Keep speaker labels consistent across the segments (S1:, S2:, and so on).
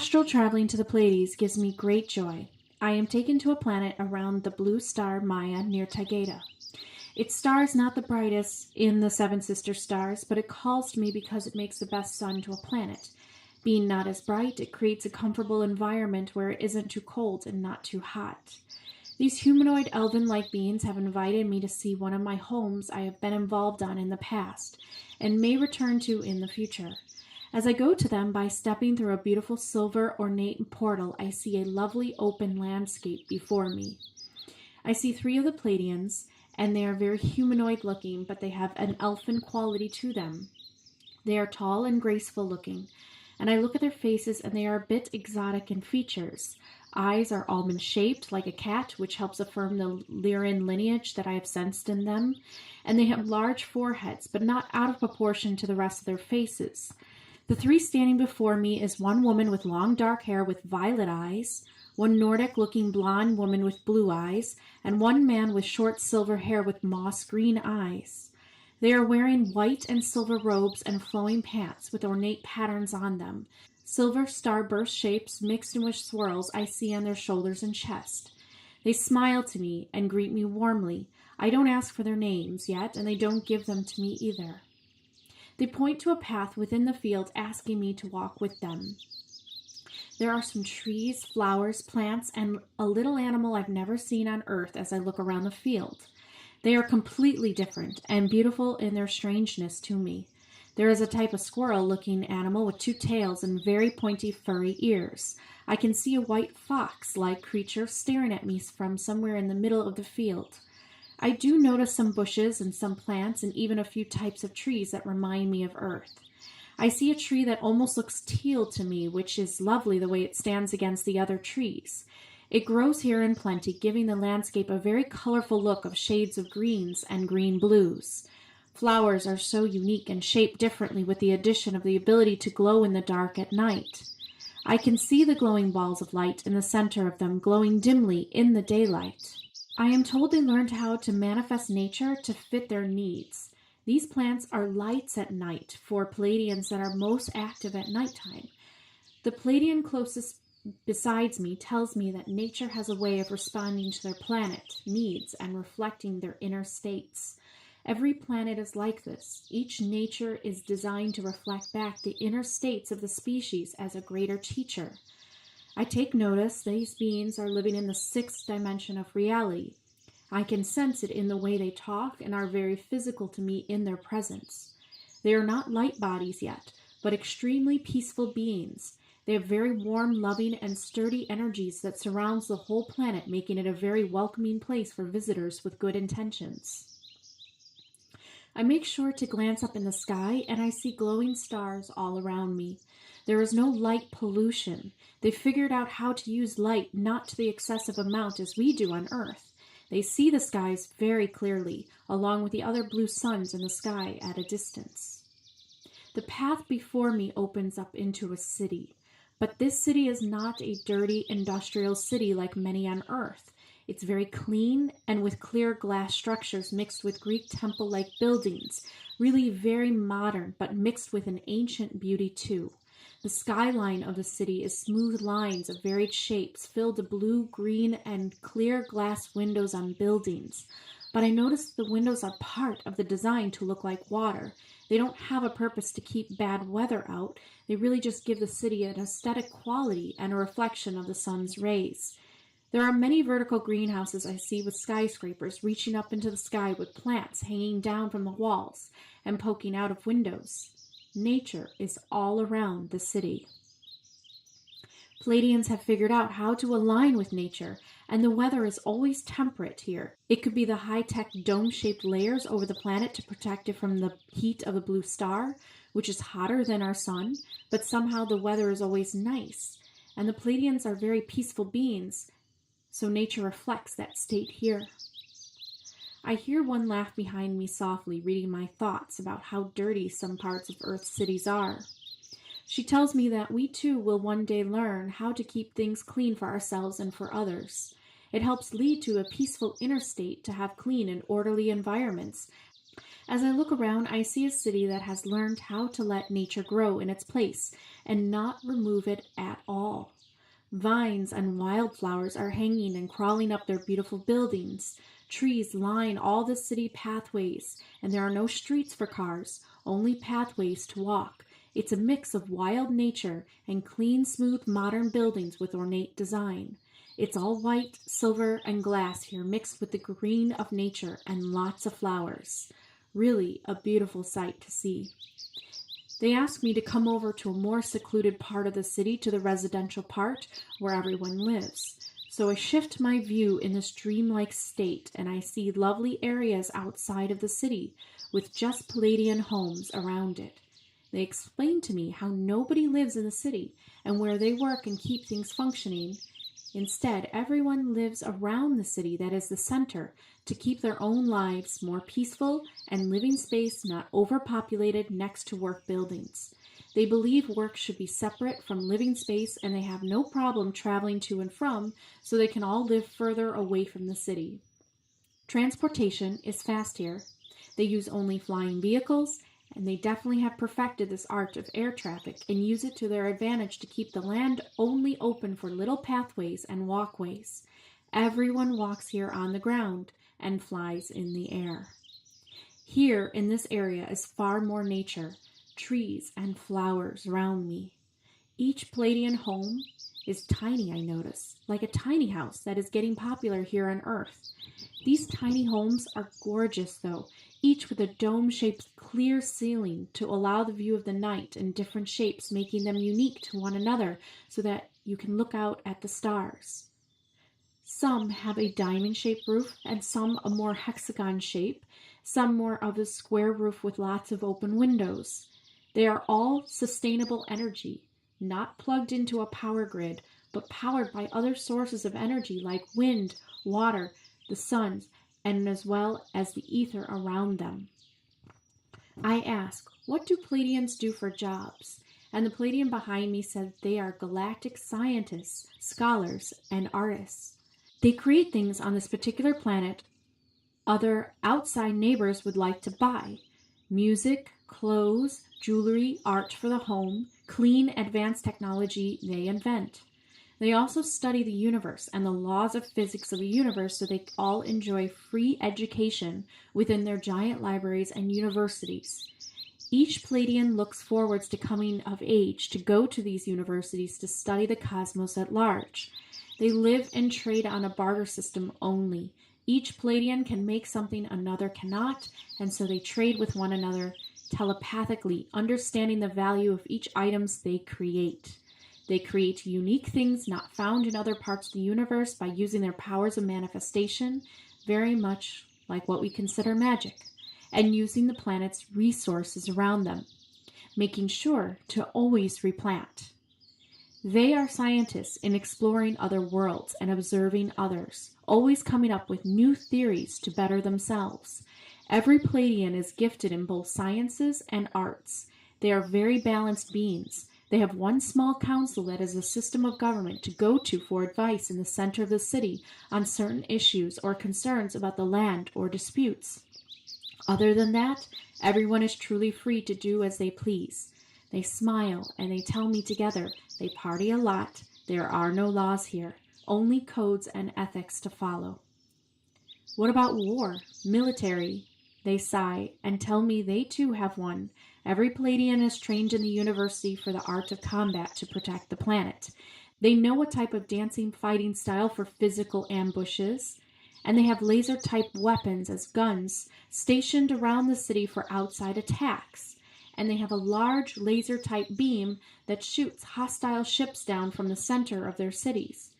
S1: Astral traveling to the Pleiades gives me great joy. I am taken to a planet around the blue star Maya near Tagada. Its star is not the brightest in the Seven Sister Stars, but it calls to me because it makes the best sun to a planet. Being not as bright, it creates a comfortable environment where it isn't too cold and not too hot. These humanoid elven-like beings have invited me to see one of my homes I have been involved on in the past, and may return to in the future. As I go to them by stepping through a beautiful silver ornate portal, I see a lovely open landscape before me. I see 3 of the Pleiadians, and they are very humanoid looking, but they have an elfin quality to them. They are tall and graceful looking, and I look at their faces and they are a bit exotic in features. Eyes are almond shaped like a cat, which helps affirm the Lyran lineage that I have sensed in them, and they have large foreheads, but not out of proportion to the rest of their faces. The 3 standing before me is one woman with long dark hair with violet eyes, one Nordic-looking blonde woman with blue eyes, and one man with short silver hair with moss-green eyes. They are wearing white and silver robes and flowing pants with ornate patterns on them. Silver starburst shapes mixed in with swirls I see on their shoulders and chest. They smile to me and greet me warmly. I don't ask for their names yet, and they don't give them to me either. They point to a path within the field, asking me to walk with them. There are some trees, flowers, plants, and a little animal I've never seen on Earth as I look around the field. They are completely different and beautiful in their strangeness to me. There is a type of squirrel-looking animal with 2 tails and very pointy furry ears. I can see a white fox-like creature staring at me from somewhere in the middle of the field. I do notice some bushes and some plants and even a few types of trees that remind me of Earth. I see a tree that almost looks teal to me, which is lovely the way it stands against the other trees. It grows here in plenty, giving the landscape a very colorful look of shades of greens and green blues. Flowers are so unique and shaped differently with the addition of the ability to glow in the dark at night. I can see the glowing balls of light in the center of them glowing dimly in the daylight. I am told they learned how to manifest nature to fit their needs. These plants are lights at night for Pleiadians that are most active at nighttime. The Pleiadian closest besides me tells me that nature has a way of responding to their planet needs and reflecting their inner states. Every planet is like this. Each nature is designed to reflect back the inner states of the species as a greater teacher. I take notice these beings are living in the 6th dimension of reality. I can sense it in the way they talk and are very physical to me in their presence. They are not light bodies yet, but extremely peaceful beings. They have very warm, loving, and sturdy energies that surrounds the whole planet, making it a very welcoming place for visitors with good intentions. I make sure to glance up in the sky, and I see glowing stars all around me. There is no light pollution. They figured out how to use light not to the excessive amount as we do on Earth. They see the skies very clearly, along with the other blue suns in the sky at a distance. The path before me opens up into a city, but this city is not a dirty industrial city like many on Earth. It's very clean and with clear glass structures mixed with Greek temple-like buildings, really very modern, but mixed with an ancient beauty too. The skyline of the city is smooth lines of varied shapes filled with blue, green, and clear glass windows on buildings. But I noticed the windows are part of the design to look like water. They don't have a purpose to keep bad weather out. They really just give the city an aesthetic quality and a reflection of the sun's rays. There are many vertical greenhouses I see with skyscrapers reaching up into the sky with plants hanging down from the walls and poking out of windows. Nature is all around the city. Pleiadians have figured out how to align with nature, and the weather is always temperate here. It could be the high-tech dome-shaped layers over the planet to protect it from the heat of the blue star, which is hotter than our sun, but somehow the weather is always nice. And the Pleiadians are very peaceful beings, so nature reflects that state here. I hear one laugh behind me softly, reading my thoughts about how dirty some parts of Earth's cities are. She tells me that we too will one day learn how to keep things clean for ourselves and for others. It helps lead to a peaceful inner state to have clean and orderly environments, As I look around, I see a city that has learned how to let nature grow in its place and not remove it at all. Vines and wildflowers are hanging and crawling up their beautiful buildings. Trees line all the city pathways, and there are no streets for cars, only pathways to walk. It's a mix of wild nature and clean, smooth, modern buildings with ornate design. It's all white, silver, and glass here mixed with the green of nature and lots of flowers. Really a beautiful sight to see. They asked me to come over to a more secluded part of the city, to the residential part where everyone lives. So I shift my view in this dreamlike state, and I see lovely areas outside of the city with just Pleiadian homes around it. They explained to me how nobody lives in the city and where they work and keep things functioning. Instead, everyone lives around the city that is the center to keep their own lives more peaceful and living space not overpopulated next to work buildings. They believe work should be separate from living space, and they have no problem traveling to and from, so they can all live further away from the city. Transportation is fast here. They use only flying vehicles, and they definitely have perfected this art of air traffic and use it to their advantage to keep the land only open for little pathways and walkways. Everyone walks here on the ground and flies in the air. Here in this area is far more nature, trees and flowers around me. Each Pleiadian home is tiny, I notice, like a tiny house that is getting popular here on Earth. These tiny homes are gorgeous, though, each with a dome-shaped clear ceiling to allow the view of the night in different shapes, making them unique to one another so that you can look out at the stars. Some have a diamond-shaped roof and some a more hexagon shape, some more of a square roof with lots of open windows. They are all sustainable energy, not plugged into a power grid, but powered by other sources of energy like wind, water, the sun, and as well as the ether around them. I ask, what do Pleiadians do for jobs? And the Pleiadian behind me said they are galactic scientists, scholars, and artists. They create things on this particular planet other outside neighbors would like to buy. Music, clothes, jewelry, art for the home, clean, advanced technology they invent. They also study the universe and the laws of physics of the universe so they all enjoy free education within their giant libraries and universities. Each Pleiadian looks forwards to coming of age to go to these universities to study the cosmos at large. They live and trade on a barter system only. Each Pleiadian can make something another cannot, and so they trade with one another telepathically, understanding the value of each items they create. They create unique things not found in other parts of the universe by using their powers of manifestation, very much like what we consider magic, and using the planet's resources around them, making sure to always replant. They are scientists in exploring other worlds and observing others, always coming up with new theories to better themselves. Every Pleiadian is gifted in both sciences and arts. They are very balanced beings. They have one small council that is a system of government to go to for advice in the center of the city on certain issues or concerns about the land or disputes. Other than that, everyone is truly free to do as they please. They smile and they tell me together. They party a lot. There are no laws here, only codes and ethics to follow. What about war, military? They sigh and tell me they too have one. Every Pleiadian is trained in the university for the art of combat to protect the planet. They know a type of dancing fighting style for physical ambushes, and they have laser-type weapons as guns stationed around the city for outside attacks. And they have a large laser-type beam that shoots hostile ships down from the center of their cities.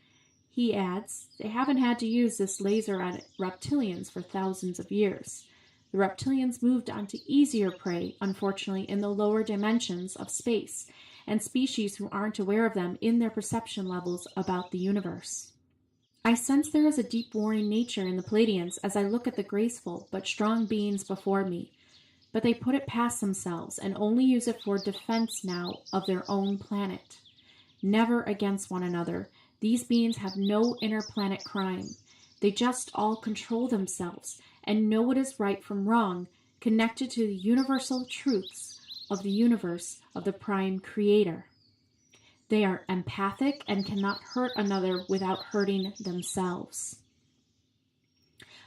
S1: He adds, they haven't had to use this laser on reptilians for thousands of years. The reptilians moved on to easier prey, unfortunately, in the lower dimensions of space, and species who aren't aware of them in their perception levels about the universe. I sense there is a deep warring nature in the Pleiadians as I look at the graceful but strong beings before me, but they put it past themselves and only use it for defense now of their own planet. Never against one another. These beings have no interplanet crime. They just all control themselves and know what is right from wrong, connected to the universal truths of the universe of the Prime Creator. They are empathic and cannot hurt another without hurting themselves.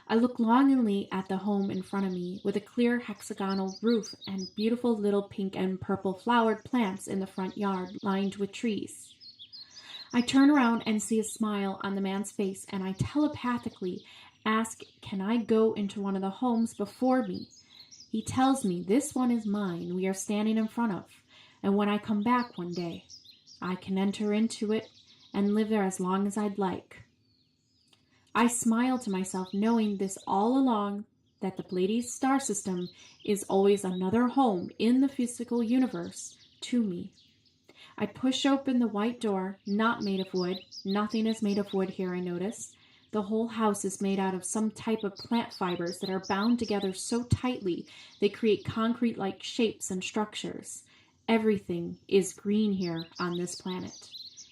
S1: I look longingly at the home in front of me with a clear hexagonal roof and beautiful little pink and purple flowered plants in the front yard lined with trees. I turn around and see a smile on the man's face, and I telepathically ask, can I go into one of the homes before me? He tells me this one is mine we are standing in front of, and when I come back one day, I can enter into it and live there as long as I'd like. I smile to myself, knowing this all along, that the Pleiades star system is always another home in the physical universe to me. I push open the white door, not made of wood. Nothing is made of wood here, I notice. The whole house is made out of some type of plant fibers that are bound together so tightly they create concrete-like shapes and structures. Everything is green here on this planet.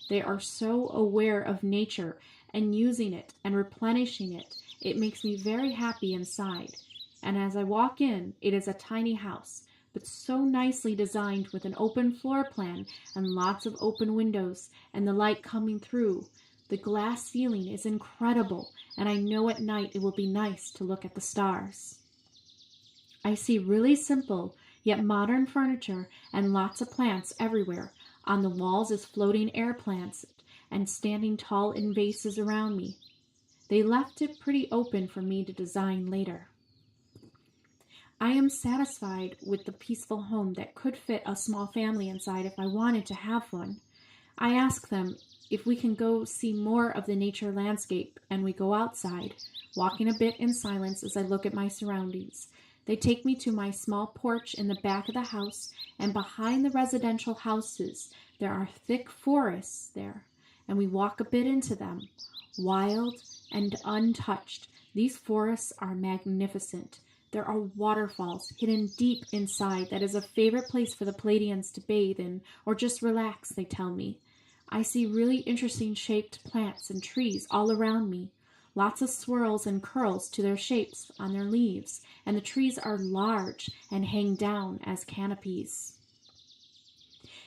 S1: They are so aware of nature and using it and replenishing it. It makes me very happy inside. And as I walk in, it is a tiny house, but so nicely designed with an open floor plan and lots of open windows and the light coming through. The glass ceiling is incredible, and I know at night it will be nice to look at the stars. I see really simple yet modern furniture and lots of plants everywhere. On the walls is floating air plants and standing tall in vases around me. They left it pretty open for me to design later. I am satisfied with the peaceful home that could fit a small family inside if I wanted to have one. I ask them if we can go see more of the nature landscape, and we go outside, walking a bit in silence as I look at my surroundings. They take me to my small porch in the back of the house, and behind the residential houses there are thick forests there, and we walk a bit into them. Wild and untouched, these forests are magnificent. There are waterfalls hidden deep inside that is a favorite place for the Pleiadians to bathe in or just relax, they tell me. I see really interesting shaped plants and trees all around me. Lots of swirls and curls to their shapes on their leaves, and the trees are large and hang down as canopies.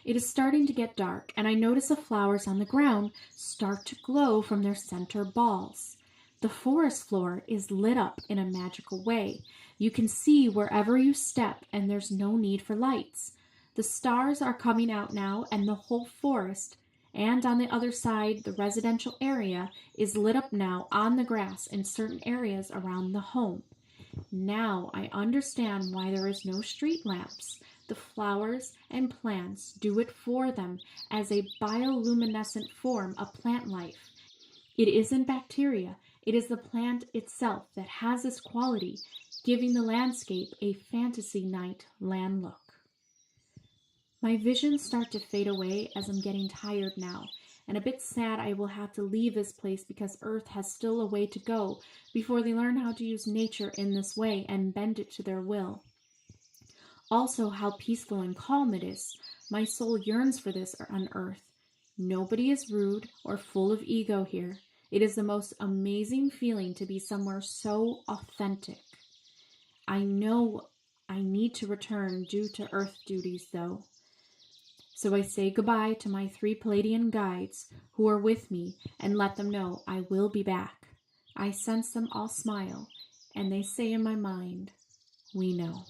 S1: It is starting to get dark, and I notice the flowers on the ground start to glow from their center balls. The forest floor is lit up in a magical way. You can see wherever you step, and there's no need for lights. The stars are coming out now, and the whole forest, and on the other side, the residential area, is lit up now on the grass in certain areas around the home. Now I understand why there is no street lamps. The flowers and plants do it for them as a bioluminescent form of plant life. It isn't bacteria. It is the plant itself that has this quality, giving the landscape a fantasy night land look. My visions start to fade away as I'm getting tired now, and a bit sad I will have to leave this place because Earth has still a way to go before they learn how to use nature in this way and bend it to their will. Also, how peaceful and calm it is. My soul yearns for this on Earth. Nobody is rude or full of ego here. It is the most amazing feeling to be somewhere so authentic. I know I need to return due to Earth duties, though. So I say goodbye to my 3 Pleiadian guides who are with me and let them know I will be back. I sense them all smile, and they say in my mind, "We know."